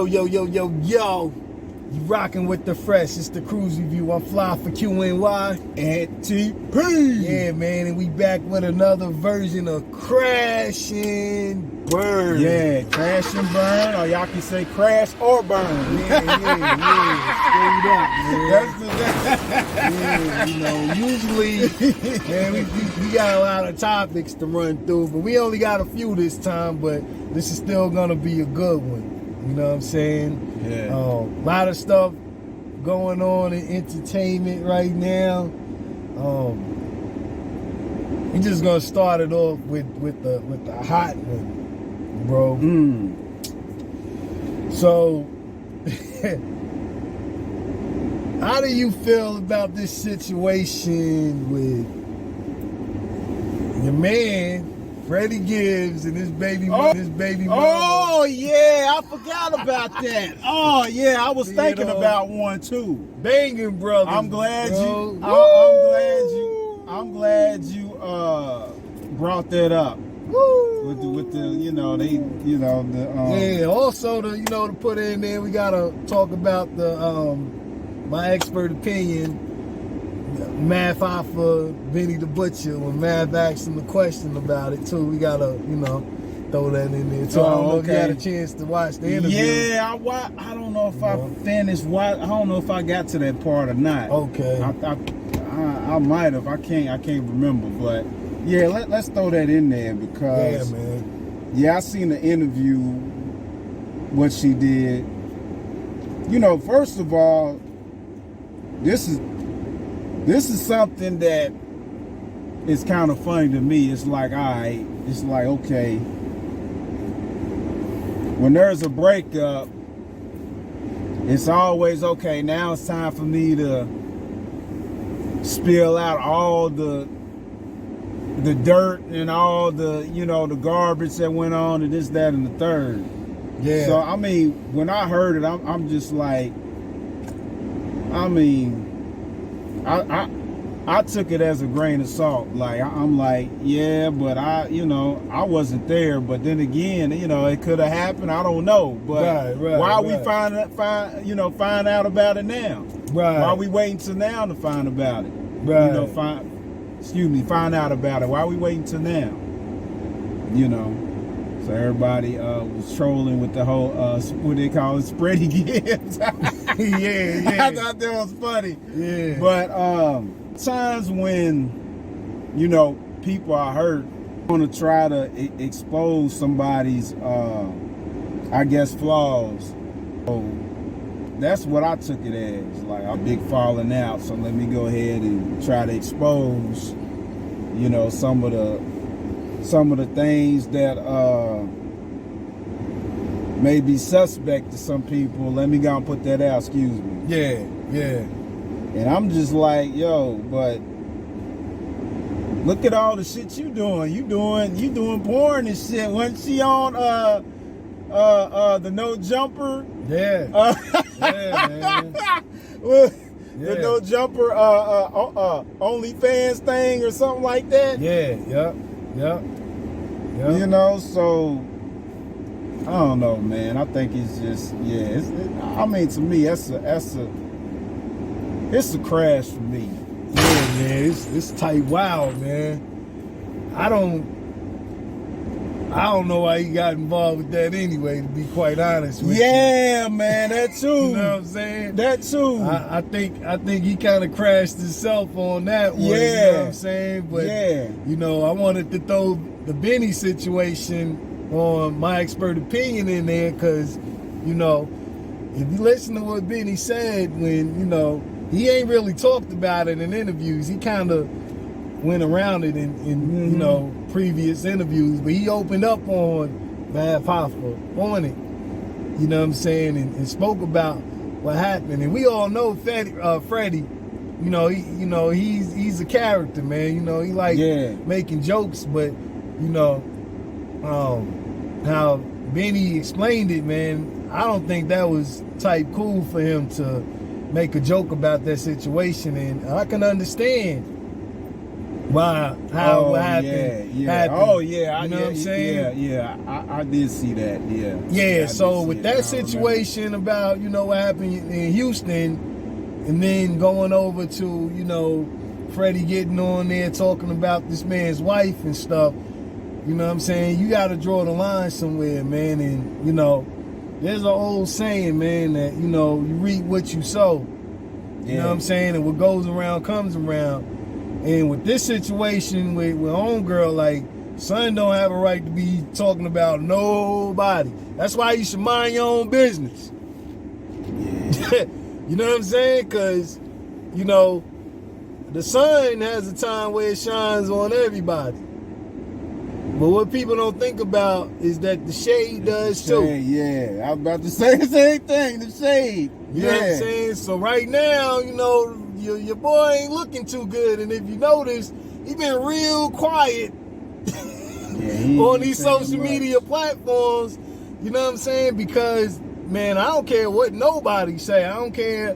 Yo, you rocking with the fresh. It's the KRUZE review. I'm fly for QNY and TP. Yeah, man, and we back with another version of Crash and Burn. Yeah, crash and burn, or y'all can say crash or burn. Yeah. You know, usually, man, we got a lot of topics to run through, but we only got a few this time, but this is still gonna be a good one. You know what I'm saying? Yeah. A lot of stuff going on in entertainment right now. We just gonna start it off with the hot one, bro. So, how do you feel about this situation with your man, Freddie Gibbs, and his baby mama? Oh yeah, I forgot about that. Oh yeah, I was thinking about one too. Banging brothers. I'm glad bro. I'm glad you brought that up. Woo. With the yeah. Also to put in there, we gotta talk about the my expert opinion. Math offer Benny the Butcher when Math asked him a question about it too. We gotta throw that in there. So I don't know if you had a chance to watch the interview. Yeah, I don't know if I finished. I don't know if I got to that part or not. Okay. I might have. I can't remember. But yeah, let's throw that in there because yeah, I seen the interview. What she did. First of all, this is something that is kind of funny to me. It's like, all right, it's like, okay, when there's a breakup, it's always, okay, now it's time for me to spill out all the dirt and all the, the garbage that went on and this, that, and the third. Yeah. So, I mean, when I heard it, I'm just like, I took it as a grain of salt. Like I'm like, yeah, but I wasn't there. But then again, it could have happened. I don't know. But why we find out about it now? Right. Why are we waiting till now to find about it? Right. Find out about it. Why are we waiting till now? So everybody was trolling with the whole what they call it, Freddie Gibbs. yeah. I thought that was funny. Yeah. But times when people are hurt, want to try to expose somebody's I guess flaws. So that's what I took it as, like a big falling out. So let me go ahead and try to expose some of the things that may be suspect to some people. Let me go and put that out, excuse me. Yeah. And I'm just like, yo, but look at all the shit you doing. You doing porn and shit. Wasn't she on the No Jumper? Yeah. Yeah, man. The No Jumper OnlyFans thing or something like that? Yeah, yep. So I don't know, man. I think it's just, to me, it's a crash for me. Yeah, man. It's tight wild, man. I don't know why he got involved with that anyway, to be quite honest with you. Yeah, man, that too. You know what I'm saying? That too. I think he kind of crashed himself on that one. Yeah. You know what I'm saying? But yeah. I wanted to throw the Benny situation on my expert opinion in there, because if you listen to what Benny said, when he ain't really talked about it in interviews, he kind of went around it in previous interviews, but he opened up on Math Hoffa on it, you know what I'm saying, and spoke about what happened. And we all know Freddie, he's a character, man. He like making jokes, but how Benny explained it, man, I don't think that was type cool for him to make a joke about that situation. And I can understand Why? How? What happened? Happened. Oh, yeah. You know what I'm saying? Yeah. I did see that, yeah. Yeah, so with that situation about, what happened in Houston, and then going over to, Freddie getting on there talking about this man's wife and stuff, you know what I'm saying? You got to draw the line somewhere, man. And, there's an old saying, man, that, you reap what you sow. You know what I'm saying? And what goes around comes around. And with this situation with homegirl, like, son don't have a right to be talking about nobody. That's why you should mind your own business. Yeah. You know what I'm saying? Because, the sun has a time where it shines on everybody. But what people don't think about is that the shade does too. Yeah, I was about to say the same thing, the shade. You know what I'm saying? So right now, your boy ain't looking too good. And if you notice, he been real quiet on these social media platforms. You know what I'm saying? Because, man, I don't care what nobody say. I don't care.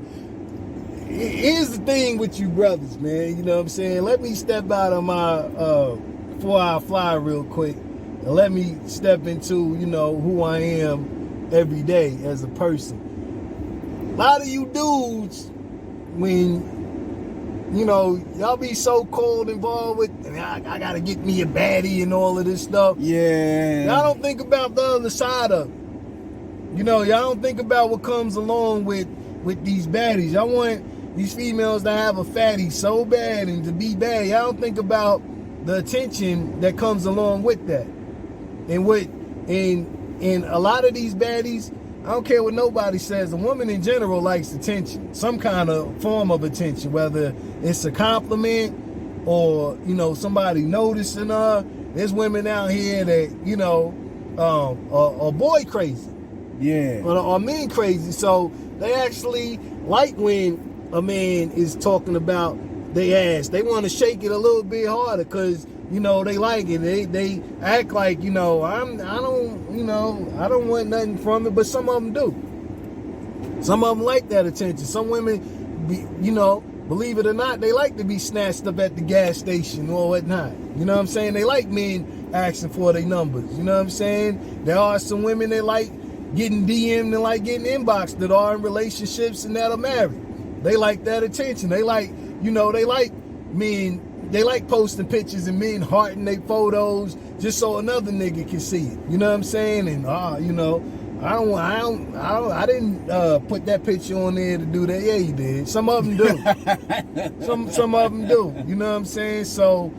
Here's the thing with you brothers, man. You know what I'm saying? Let me step out of my 4-hour fly real quick. And let me step into, who I am every day as a person. A lot of you dudes, when, y'all be so cold involved with, I gotta get me a baddie and all of this stuff. Yeah. Y'all don't think about the other side of it. Y'all don't think about what comes along with these baddies. Y'all want these females to have a fatty so bad and to be bad. Y'all don't think about the attention that comes along with that. And a lot of these baddies, I don't care what nobody says, a woman in general likes attention, some kind of form of attention, whether it's a compliment or, somebody noticing her. There's women out here that, are boy crazy. Yeah. Or men crazy. So they actually like when a man is talking about their ass. They want to shake it a little bit harder because, they like it. They act like, I don't want nothing from it, but some of them do. Some of them like that attention. Some women, believe it or not, they like to be snatched up at the gas station or whatnot. You know what I'm saying? They like men asking for their numbers. You know what I'm saying? There are some women that like getting DM'd and like getting inboxed that are in relationships and that are married. They like that attention. They like, they like men. They like posting pictures and men hearting their photos just so another nigga can see it. You know what I'm saying? And I didn't put that picture on there to do that. Yeah, you did. Some of them do. some of them do. You know what I'm saying? So,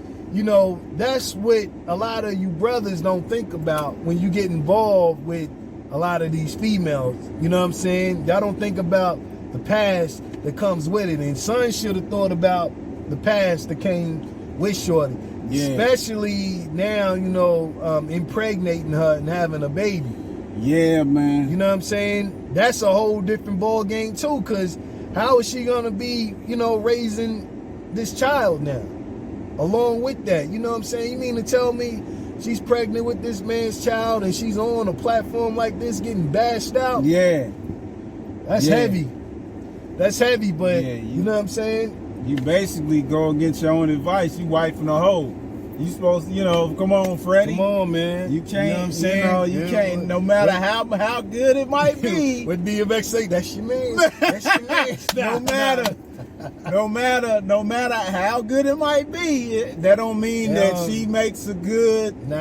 that's what a lot of you brothers don't think about when you get involved with a lot of these females. You know what I'm saying? Y'all don't think about the past that comes with it. And son should have thought about the past that came with shorty. Yeah. Especially now, impregnating her and having a baby. Yeah, man. You know what I'm saying? That's a whole different ball game too, because how is she gonna be, raising this child now? Along with that, you know what I'm saying? You mean to tell me she's pregnant with this man's child and she's on a platform like this getting bashed out? Yeah. That's heavy. That's heavy, but you know what I'm saying? You basically go against your own advice. You wifing a hoe. You supposed to, come on, Freddie. Come on, man. You can't, you know what I'm saying? You can't, no matter how good it might be. What DMX say? That's your man. That's your man. No matter how good it might be, that don't mean that she makes a good, one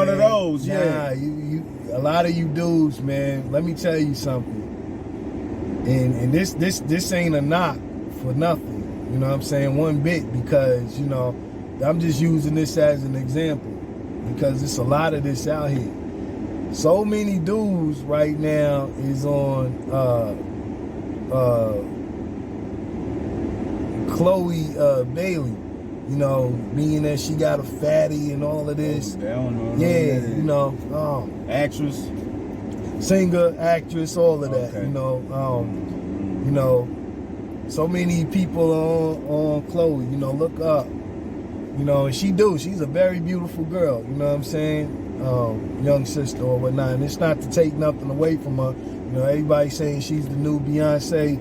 of those. A lot of you dudes, man, let me tell you something. And this ain't a knock for nothing. You know what I'm saying? One bit, because, I'm just using this as an example because it's a lot of this out here. So many dudes right now is on Chloe Bailey, meaning that she got a fatty and all of this. Actress, singer, actress, all of that. So many people on Chloe, look up. And she's a very beautiful girl, you know what I'm saying? Young sister or whatnot. And it's not to take nothing away from her. Everybody's saying she's the new Beyonce.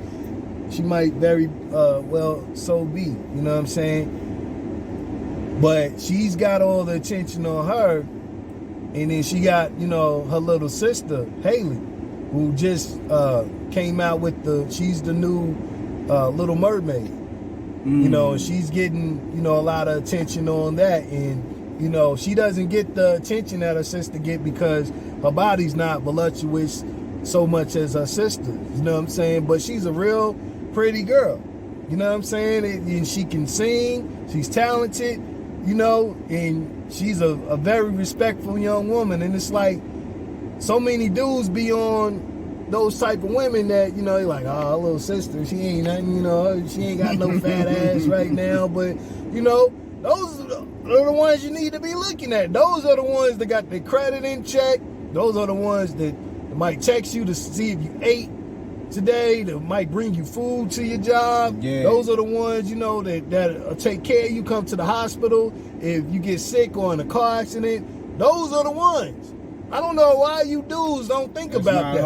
She might very well so be. You know what I'm saying? But she's got all the attention on her, and then she got, you know, her little sister Haley, who just came out with she's the new Little Mermaid. You know, she's getting, you know, a lot of attention on that, and you know, she doesn't get the attention that her sister get because her body's not voluptuous so much as her sister. You know what I'm saying? But she's a real pretty girl. You know what I'm saying? And she can sing. She's talented. You know, and she's a very respectful young woman. And it's like so many dudes be on those type of women that, you know, they're like, oh, little sister, she ain't nothing, you know, she ain't got no fat ass right now. But, you know, those are the ones you need to be looking at. Those are the ones that got their credit in check. Those are the ones that might text you to see if you ate today, that might bring you food to your job. Yeah. Those are the ones, you know, that take care of you, come to the hospital if you get sick or in a car accident. Those are the ones. I don't know why you dudes don't think about that.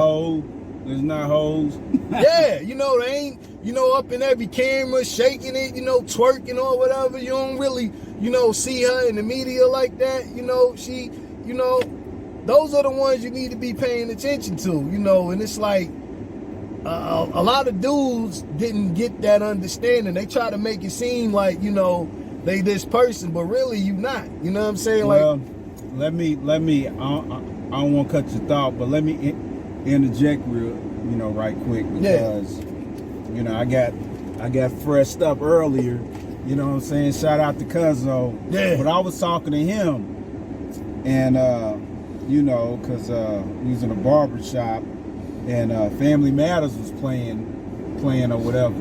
There's not hoes. Yeah, you know, they ain't, you know, up in every camera shaking it, you know, twerking or whatever. You don't really, you know, see her in the media like that. You know, she, you know, those are the ones you need to be paying attention to, you know, and it's like, a lot of dudes didn't get that understanding. They try to make it seem like, you know, they this person, but really you not. You know what I'm saying? Well, let me. I don't want to cut your thought, but let me interject real, you know, right quick because, you know, I got freshed up earlier. You know what I'm saying? Shout out to Cuzzo. Yeah. But I was talking to him, and you know, because he was in a barber shop. And Family Matters was playing or whatever.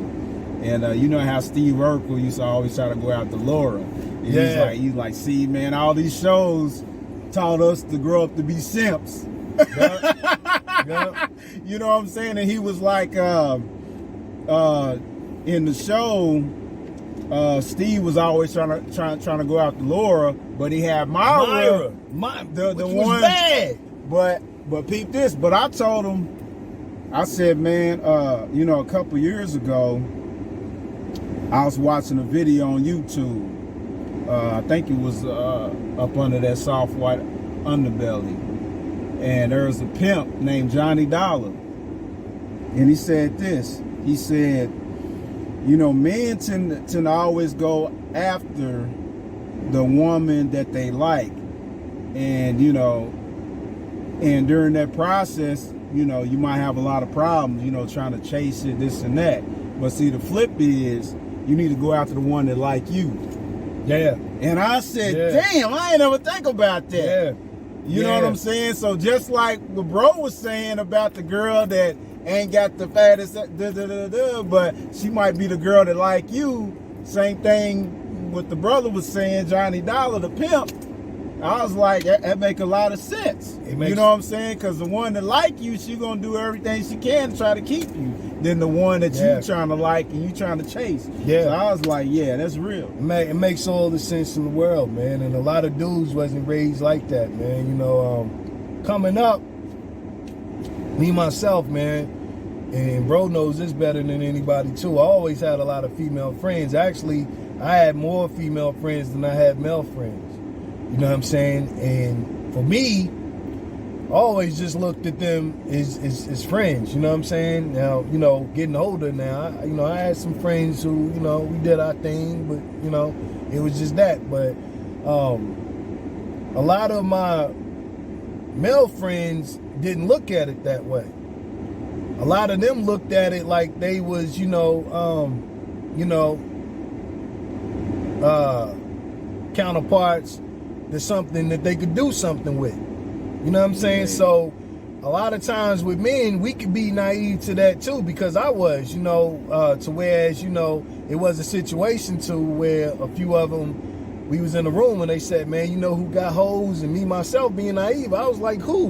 And you know how Steve Urkel used to always try to go after Laura. And he's like, see, man, all these shows taught us to grow up to be simps. Yep. You know what I'm saying? And he was like, in the show, Steve was always trying to go after Laura, but he had Myra. The which one was bad. But peep this. But I told him, I said, man, you know, a couple years ago, I was watching a video on YouTube. I think it was up under that soft white underbelly. And there was a pimp named Johnny Dollar. And he said this. He said, you know, men tend to always go after the woman that they like. And, you know, and during that process, you know, you might have a lot of problems, you know, trying to chase it, this and that. But see, the flip is you need to go after the one that like you. Yeah. And I said, damn, I ain't ever think about that. Yeah. You know what I'm saying? So just like what bro was saying about the girl that ain't got the fattest, but she might be the girl that like you. Same thing what the brother was saying, Johnny Dollar, the pimp. I was like, that make a lot of sense. You know what I'm saying? Because the one that like you, she gonna do everything she can to try to keep you. Then the one that you trying to like and you trying to chase. Yeah. So I was like, yeah, that's real. It makes all the sense in the world, man. And a lot of dudes wasn't raised like that, man. You know, coming up, me myself, man, and bro knows this better than anybody too. I always had a lot of female friends. Actually, I had more female friends than I had male friends. You know what I'm saying? And for me, I always just looked at them as friends. You know what I'm saying? Now, you know, getting older now, you know, I had some friends who, you know, we did our thing, but, you know, it was just that. But a lot of my male friends didn't look at it that way. A lot of them looked at it like they was, counterparts to something that they could do something with. You know what I'm saying? So a lot of times with men, we could be naive to that too, because I was, to whereas, it was a situation to where a few of them, we was in a room and they said, man, you know who got hoes? And me, myself, being naive, I was like, who?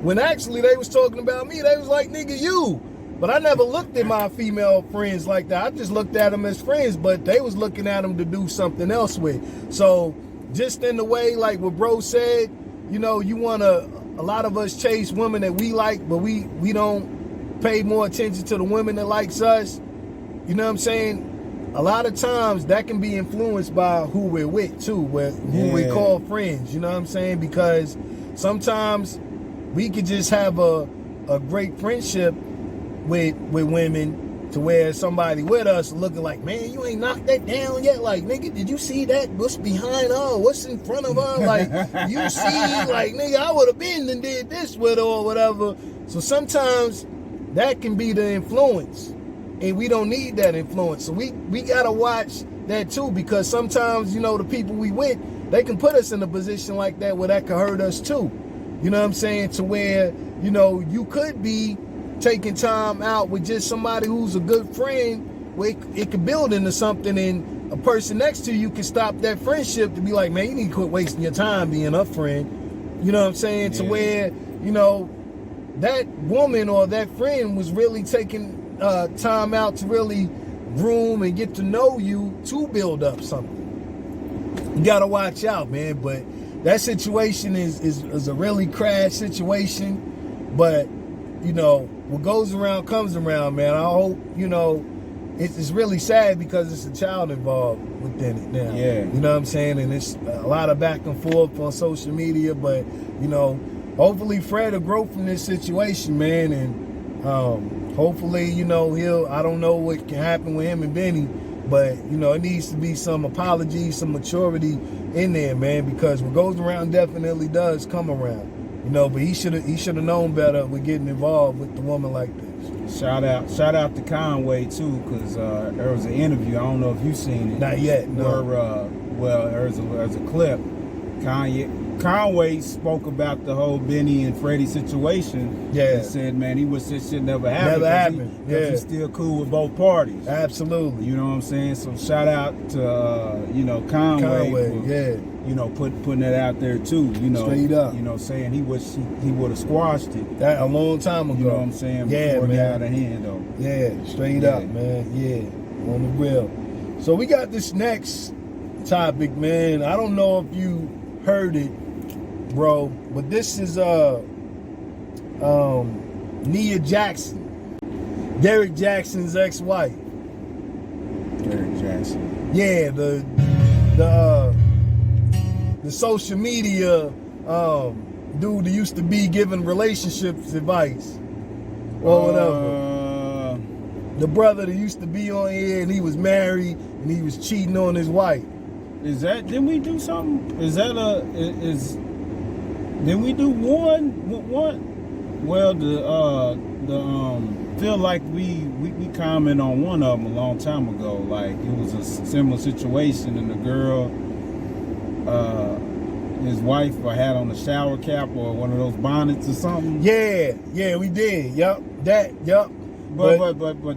When actually they was talking about me, they was like, nigga, you. But I never looked at my female friends like that. I just looked at them as friends, but they was looking at them to do something else with. So just in the way, like what bro said, you want to, a lot of us chase women that we like, but we don't pay more attention to the women that likes us. you know what I'm saying, a lot of times that can be influenced by who we're with too, who we call friends, you know what I'm saying? Because sometimes we could just have a great friendship with women to where somebody with us looking like, man, you ain't knocked that down yet. Like, nigga, did you see that? What's behind her? What's in front of her? Like, you see, like, nigga, I would have been and did this with her or whatever. So sometimes that can be the influence, and we don't need that influence. So we gotta watch that too, because sometimes, you know, the people we with, they can put us in a position like that where that could hurt us too. You know what I'm saying? To where, you know, you could be taking time out with just somebody who's a good friend, where it could build into something, and a person next to you can stop that friendship to be like, man, you need to quit wasting your time being a friend. You know what I'm saying? To where, you know, that woman or that friend was really taking time out to really groom and get to know you to build up something. You gotta watch out, man. But that situation is a really crash situation. But, you know, what goes around comes around, man. I hope, you know, it's really sad because it's a child involved within it now. Yeah. You know what I'm saying? And it's a lot of back and forth on social media, but, you know, hopefully Fred will grow from this situation, man. And hopefully, you know, I don't know what can happen with him and Benny, but, you know, it needs to be some apology, some maturity in there, man, because what goes around definitely does come around. You know, but he should have known better with getting involved with the woman like this. Shout out to Conway too, because there was an interview. I don't know if you've seen it. Not yet. No. Where there's a clip. Conway spoke about the whole Benny and Freddie situation. Yeah. And said, man, he wish this shit never happened. Never happened. Because he's still cool with both parties. Absolutely. You know what I'm saying? So shout out to you know, Conway for, you know, putting that out there too. You know, straight up. You know, saying he wish he would have squashed it. That a long time ago. You know what I'm saying? Yeah, before man. it got out of hand though. Yeah, straight up, man. Yeah, on the real. So we got this next topic, man. I don't know if you heard it, bro, but this is Nia Jackson, Derek Jackson's ex-wife. Derek Jackson. Yeah, the social media dude that used to be giving relationships advice or whatever. The brother that used to be on here and he was married and he was cheating on his wife. Didn't we do something? Didn't we do one? Well, feel like we commented on one of them a long time ago. Like it was a similar situation, and the girl, his wife had on a shower cap or one of those bonnets or something. Yeah, we did. Yup. But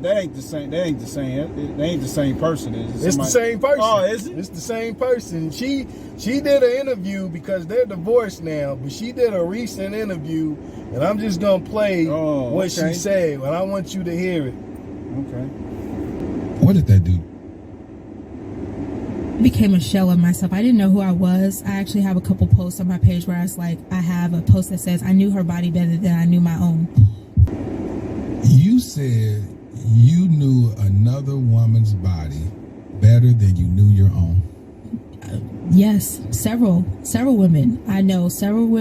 that ain't the same. That ain't the same. They ain't the same person. It's the same person. Oh, is it? It's the same person. She did an interview because they're divorced now, but she did a recent interview, and I'm just gonna play what she said, and I want you to hear it. Okay. What did that do? Became a shell of myself. I didn't know who I was. I actually have a couple posts on my page where I have a post that says I knew her body better than I knew my own. You said you knew another woman's body better than you knew your own. Yes, several women. I knew several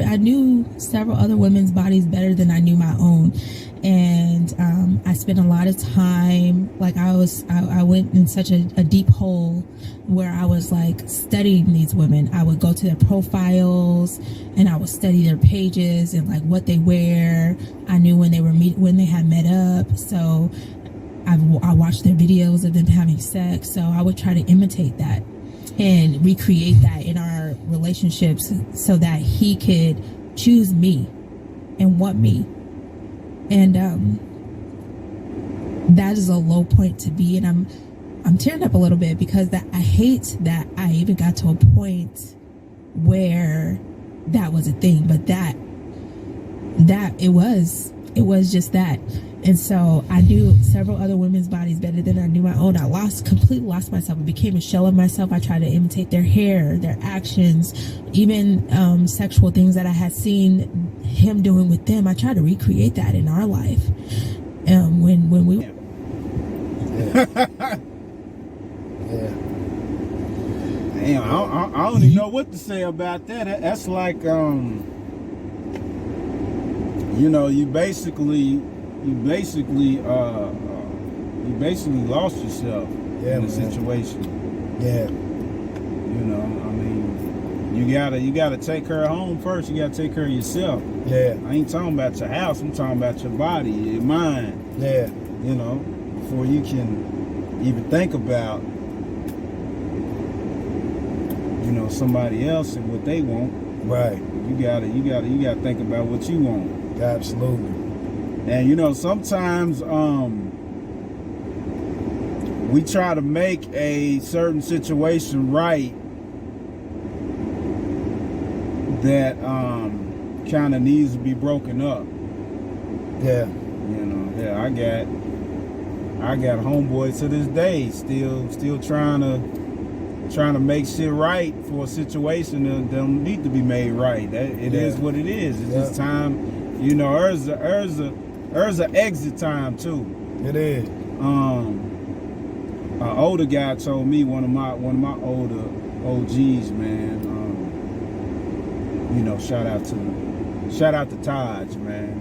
other women's bodies better than I knew my own. And I spent a lot of time, like I went in such a deep hole where I was like studying these women. I would go to their profiles and I would study their pages and like what they wear. I knew when they had met up. So I watched their videos of them having sex. So I would try to imitate that and recreate that in our relationships so that he could choose me and want me. And that is a low point to be, and I'm tearing up a little bit because I hate that I even got to a point where that was a thing, but that it was just that. And so I knew several other women's bodies better than I knew my own. I completely lost myself. I became a shell of myself. I tried to imitate their hair, their actions, even sexual things that I had seen him doing with them. I tried to recreate that in our life. When we Yeah. Damn, I don't even know what to say about that. That's like, you know, you basically lost yourself in the situation. Yeah. You know, I mean, you gotta take her home first. You gotta take care of yourself. Yeah. I ain't talking about your house. I'm talking about your body, your mind. Yeah. You know, before you can even think about, you know, somebody else and what they want. Right. You gotta think about what you want. Absolutely. And you know, sometimes we try to make a certain situation right that kind of needs to be broken up. Yeah. You know, yeah, I got homeboys to this day still trying to make shit right for a situation that don't need to be made right. It is what it is. It's just time. You know, there's an exit time too. It is. An older guy told me, one of my older OGs, man. You know, shout out to Taj, man.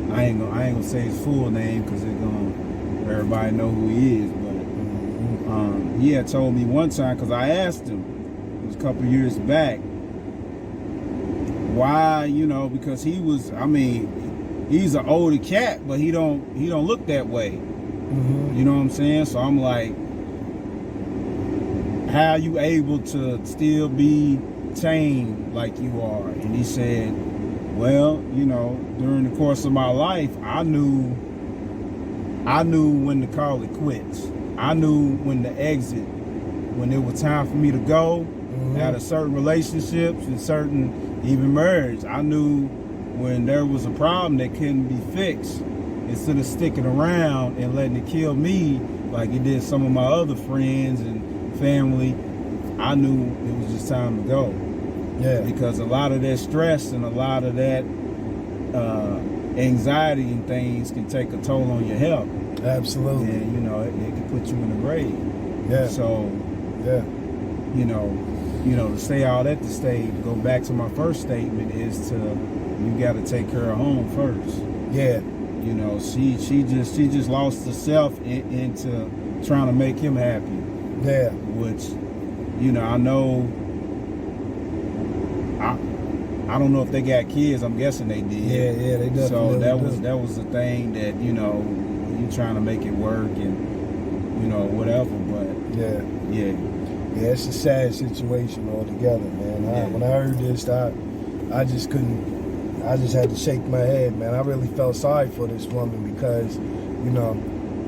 You know, I ain't gonna say his full name because everybody know who he is. But he had told me one time, because I asked him, it was a couple years back, why, you know, because he was, I mean, he's an older cat, but he don't look that way. You know what I'm saying? So I'm like, how you able to still be tame like you are? And he said, well, you know, during the course of my life, I knew when to call it quits. I knew when to exit, when it was time for me to go out of certain relationships and certain even marriage. I knew when there was a problem that couldn't be fixed, instead of sticking around and letting it kill me like it did some of my other friends and family. I knew it was just time to go. Yeah. Because a lot of that stress and a lot of that anxiety and things can take a toll on your health. Absolutely. And, you know, it can put you in the grave. Yeah. So, yeah. You know, to say all that to say, go back to my first statement, is you got to take her home first. Yeah. You know, she just lost herself into trying to make him happy. Yeah. Which, you know, I know. I don't know if they got kids. I'm guessing they did. Yeah, they definitely. So that was the thing that, you know, you trying to make it work and, you know, whatever. But yeah, it's a sad situation altogether, man. When I heard this, I just couldn't. I just had to shake my head, man. I really felt sorry for this woman because, you know,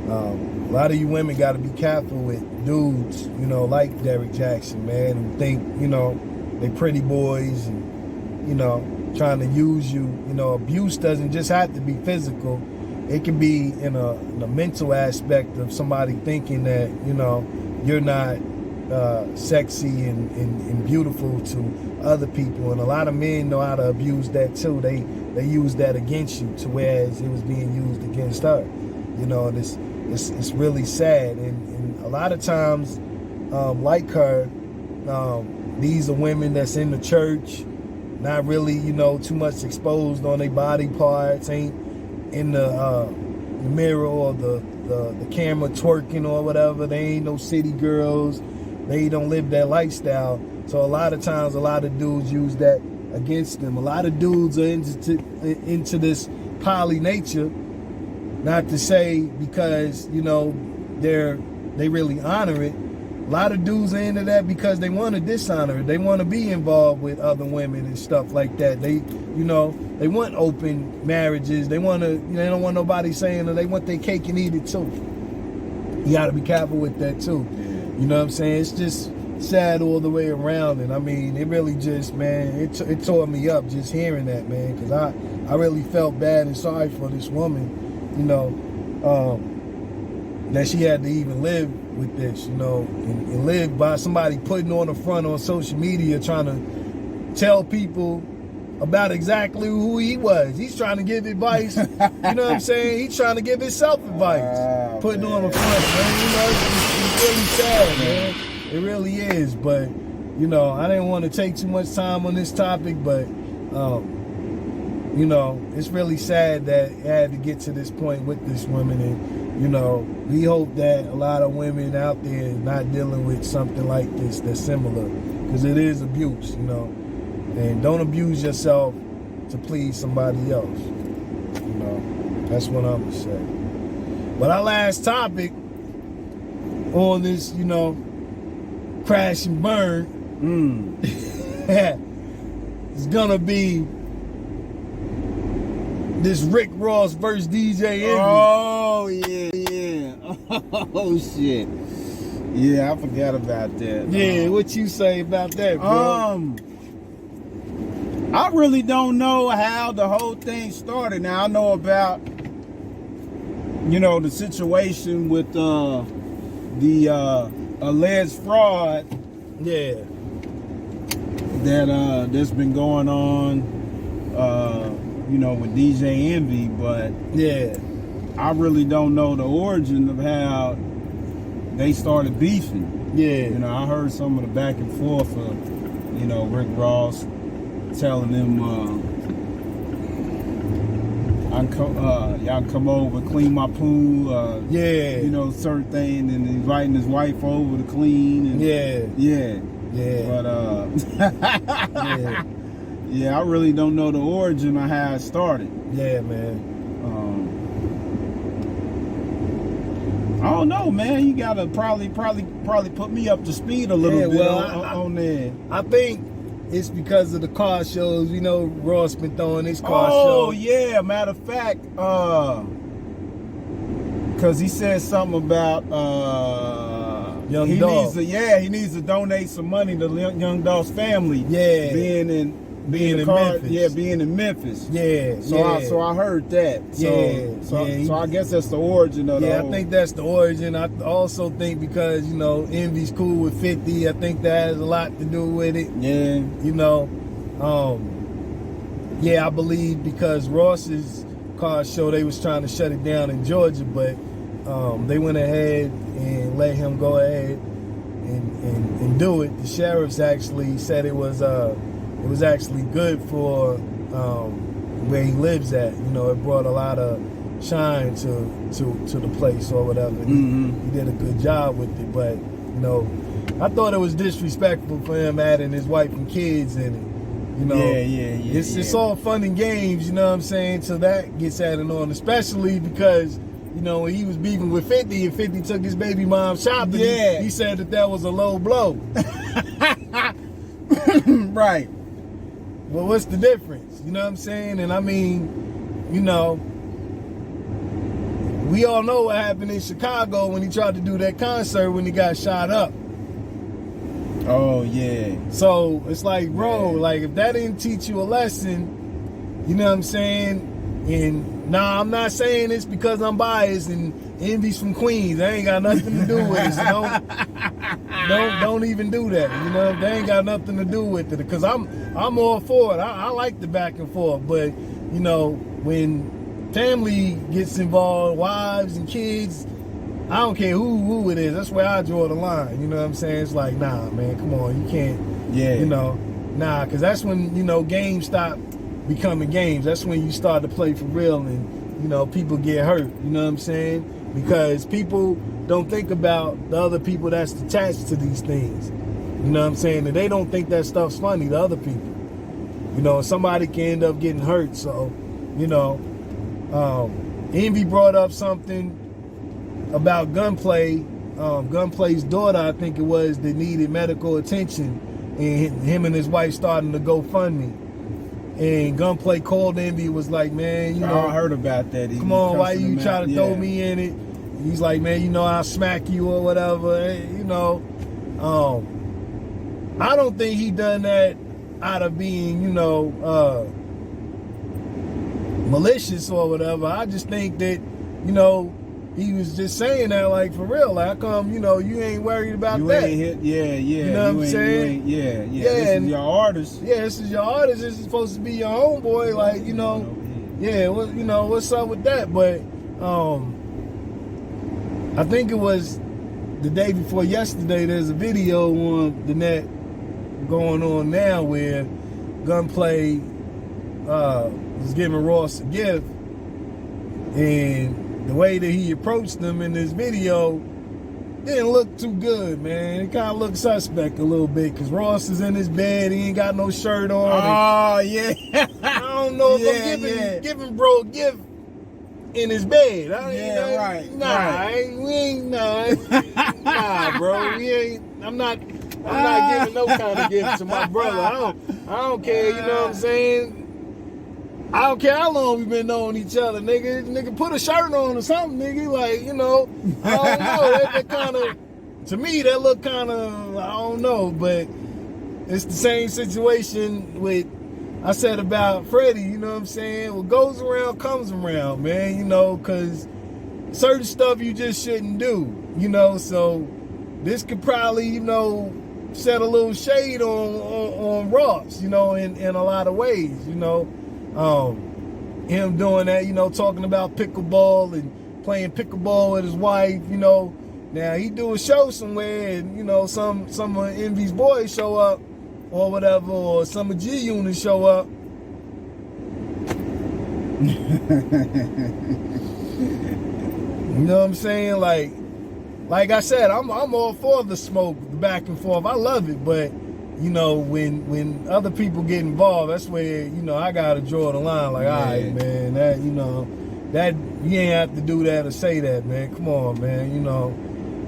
a lot of you women got to be careful with dudes, you know, like Derrick Jackson, man, who think, you know, they pretty boys and, you know, trying to use you. You know, abuse doesn't just have to be physical. It can be in a mental aspect of somebody thinking that, you know, you're not sexy and beautiful to other people. And a lot of men know how to abuse that too. They use that against you, to whereas it was being used against her. You know, and it's really sad. And a lot of times, like her, these are women that's in the church, not really, you know, too much exposed on their body parts, ain't in the mirror or the camera twerking or whatever. They ain't no city girls. They don't live that lifestyle. So a lot of times, a lot of dudes use that against them. A lot of dudes are into this poly nature. Not to say because, you know, they really honor it. A lot of dudes are into that because they want to dishonor it. They want to be involved with other women and stuff like that. They, you know, they want open marriages. They want to, they don't want nobody saying that they want their cake and eat it too. You got to be careful with that too. You know what I'm saying? It's just sad all the way around. And I mean, it really just, man, it tore me up just hearing that, man, because I really felt bad and sorry for this woman, you know, that she had to even live with this, you know, and live by somebody putting on the front on social media trying to tell people about exactly who he was. He's trying to give advice. You know what I'm saying? He's trying to give himself advice, putting man. on the front, man. You know, it's really sad, man. It really is. But you know, I didn't want to take too much time on this topic, but you know, it's really sad that it had to get to this point with this woman, and you know, we hope that a lot of women out there are not dealing with something like this that's similar, because it is abuse, you know. And don't abuse yourself to please somebody else. You know, that's what I'm gonna say. But our last topic on this, you know, crash and burn, it's gonna be this Rick Ross versus DJ Envy. Oh yeah. Oh shit. Yeah, I forgot about that. Yeah, what you say about that, bro? I really don't know how the whole thing started. Now I know about, you know, the situation with the alleged fraud. Yeah. That's been going on, you know, with DJ Envy, but yeah, I really don't know the origin of how they started beefing. Yeah. You know, I heard some of the back and forth of, you know, Rick Ross telling him, y'all come over, clean my pool. Yeah. You know, certain things, and inviting his wife over to clean. And, yeah. But, yeah. yeah, I really don't know the origin of how it started. Yeah, man. I don't know, man. You gotta probably put me up to speed a little bit on that. I think it's because of the car shows. You know, Ross been throwing his car shows. Oh yeah, matter of fact, because he said something about Young Dolph. He needs to donate some money to Young Dolph's family. Yeah, being in Memphis. Yeah, being in Memphis. Yeah. So I heard that. So I guess that's the origin of the whole. I think that's the origin. I also think because, you know, Envy's cool with 50, I think that has a lot to do with it. Yeah. You know, yeah, I believe because Ross's car show, they was trying to shut it down in Georgia, but they went ahead and let him go ahead and do it. The sheriffs actually said it was actually good for where he lives at. You know, it brought a lot of shine to the place or whatever. He did a good job with it, but you know, I thought it was disrespectful for him adding his wife and kids in it. You know, it's all fun and games. You know what I'm saying? So that gets added on, especially because, you know, when he was beefing with 50 and 50 took his baby mom shopping, he said that was a low blow. Right. Well, what's the difference? You know what I'm saying? And I mean, you know, we all know what happened in Chicago when he tried to do that concert when he got shot up. Oh, yeah. So it's like, bro, like if that didn't teach you a lesson, you know what I'm saying? And nah, I'm not saying this because I'm biased and Envy's from Queens. They ain't got nothing to do with it. So don't even do that. You know, they ain't got nothing to do with it. Because I'm all for it. I like the back and forth. But, you know, when family gets involved, wives and kids, I don't care who it is. That's where I draw the line. You know what I'm saying? It's like, nah, man, come on. You can't, you know, nah. Because that's when, you know, games stop becoming games. That's when you start to play for real and, you know, people get hurt. You know what I'm saying? Because people don't think about the other people that's attached to these things. You know what I'm saying? And they don't think that stuff's funny to other people. You know, somebody can end up getting hurt. So, you know, Envy brought up something about Gunplay. Gunplay's daughter, I think it was, that needed medical attention. And him and his wife starting to GoFundMe. And Gunplay called Envy, was like, man, you know, I heard about that. Come on, why you try to throw me in it? And he's like, man, you know, I'll smack you or whatever. You know, I don't think he done that out of being, you know, malicious or whatever. I just think that, you know, he was just saying that, like, for real. Like, how come, you know, you ain't worried about you that? Ain't hit, yeah. You know what I'm saying? Yeah. This is your artist. Yeah, this is your artist. This is supposed to be your homeboy. Like, you know, yeah, you know, what's up with that? But I think it was the day before yesterday, there's a video on the net going on now where Gunplay was giving Ross a gift, and the way that he approached them in this video didn't look too good, man. It kind of looked suspect a little bit, because Ross is in his bed, he ain't got no shirt on. Oh, yeah. I don't know if I'm giving bro a gift in his bed. Right. Nah, bro. I'm not giving no kind of gift to my brother. I don't care, you know what I'm saying? I don't care how long we been knowing each other, nigga. Nigga, put a shirt on or something, nigga. Like, you know, I don't know. That kind of, to me, that look kind of, I don't know. But it's the same situation with, I said about Freddie, you know what I'm saying? What goes around comes around, man, you know, because certain stuff you just shouldn't do, you know. So this could probably, you know, set a little shade on Ross, you know, in a lot of ways, you know. Him doing that, you know, talking about pickleball and playing pickleball with his wife, you know. Now he do a show somewhere, and you know, some of Envy's boys show up or whatever, or some of G Unit show up. You know what I'm saying? Like I said, I'm all for the smoke, the back and forth. I love it, but you know, when other people get involved, that's where, you know, I gotta draw the line. Like, all right, man, that, you know, that you ain't have to do that or say that, man. Come on, man. You know,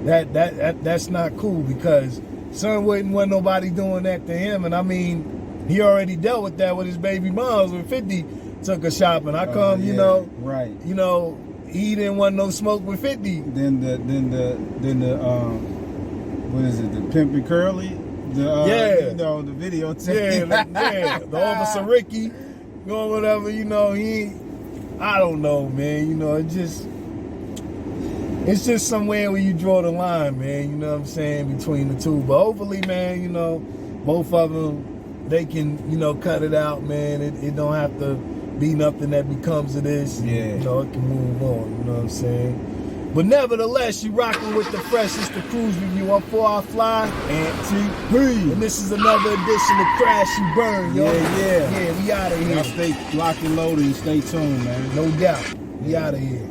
that's not cool, because son wouldn't want nobody doing that to him. And I mean, he already dealt with that with his baby moms when 50 took her shopping. How come, you know, right? You know, he didn't want no smoke with 50. Then the what is it? The Pimpin' Curly. You know, the video tape. The Officer Ricky, or whatever, you know, I don't know, man, you know, it's just somewhere where you draw the line, man, you know what I'm saying, between the two. But hopefully, man, you know, both of them, they can, you know, cut it out, man. It don't have to be nothing that becomes of this. Yeah. You know, it can move on, you know what I'm saying? But nevertheless, you rocking with the freshest, the KRUZE review. I'm 4 Fly and T. And this is another edition of Crash and Burn, yo. Yeah. Yeah, we out of here. Y'all stay locked and loaded and stay tuned, man. No doubt. We out of here.